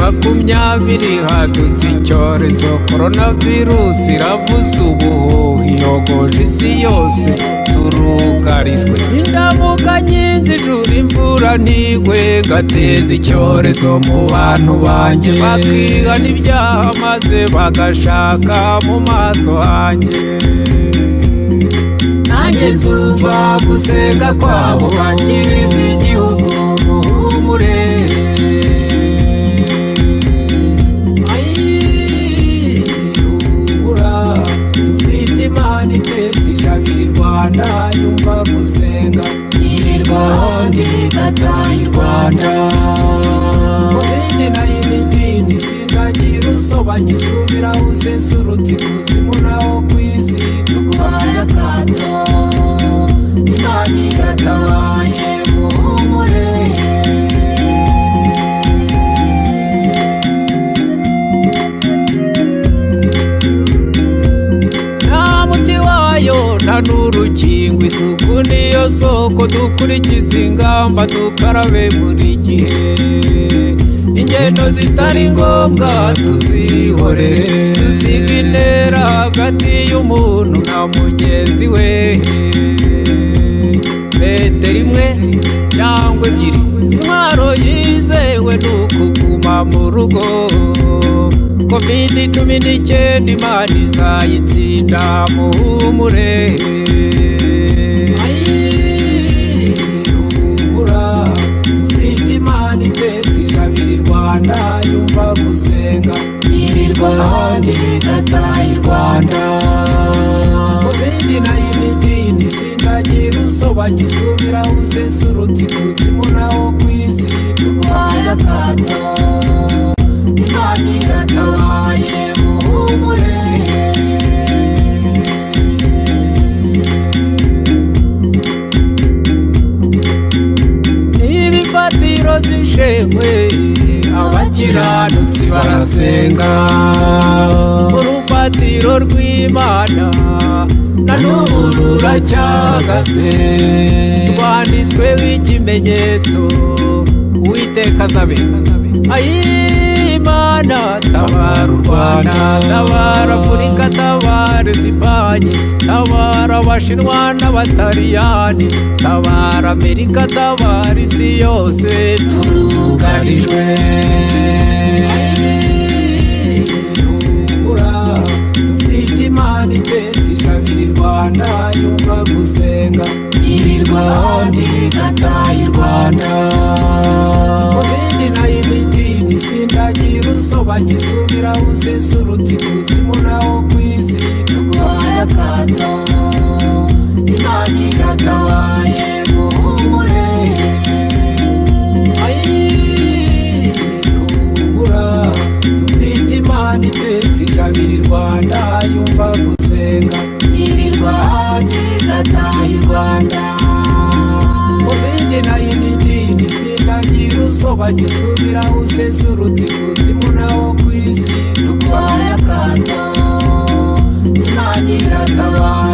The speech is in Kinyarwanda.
2020 hadutse icyorezo coronavirus iravuza ubuhuha iyogoje isi yose turugarijwe indamuka nyinzijura imvura ntigwe gateza icyorezo mu bantu banjye bakihana ibyaha maze bagashaka mu maso hanjye nanjye nzumva gusenga kwabo bakiriza igihugu muhumure Rwanda yumva gusenga yirirwa ndigataye u Rwanda COVID-19 sindagira usobanya isubiraho usesurutse ikuzimu naho kw'isi tuguhaye akato Imana iratabaye muhumure nta n'urukingo isuku niyo soko dukurikiza ingamba dukarabe buri gihe ingendo zitari ngombwa tuzihorere dusiga intera hagati y'umuntu na mugenzi we metero imwe cyangwa ebyiri intwaro yizewe ni ukuguma mu rugo COVID-19 Imana izayitsinda muhumure humura dufite Imana itetse ijabira Rwanda yumva gusenga yirirwa ndigataye u Rwanda COVID-19 sindagira usobanya isubiraho usesurutse ikuzimu naho kw'isi tuguhaye akato Imana iratabaye muhumure n'ibifatiro z'ishemwe abakiranutsi barasenga urufatiro rw'Imana na n'ubu ruracyahagaze rwanditsweho ikimenyetso Uwiteka azabe Imana tabara u Rwanda tabara Afurika tabara Esipanye tabara Abashinwa n'Abataliyani tabara Amerika tabara isi yose turugarijwe dufite Imana itetse ijabira Rwanda yumva gusenga yirirwa ndigataye u Rwanda COVID-19 sindagira usobanya isubiraho usesurutse ikuzimu naho kw'isi tuguhaye akato Imana iratabaye muhumure humura dufite Imana itetse ijabira Rwanda yumva gusenga yirirwa ndigataye u Rwanda COVID-19 sindagira usobanya isubiraho usesurutse ikuzimu naho kw'isi tuguhaye akato Imana iratabaye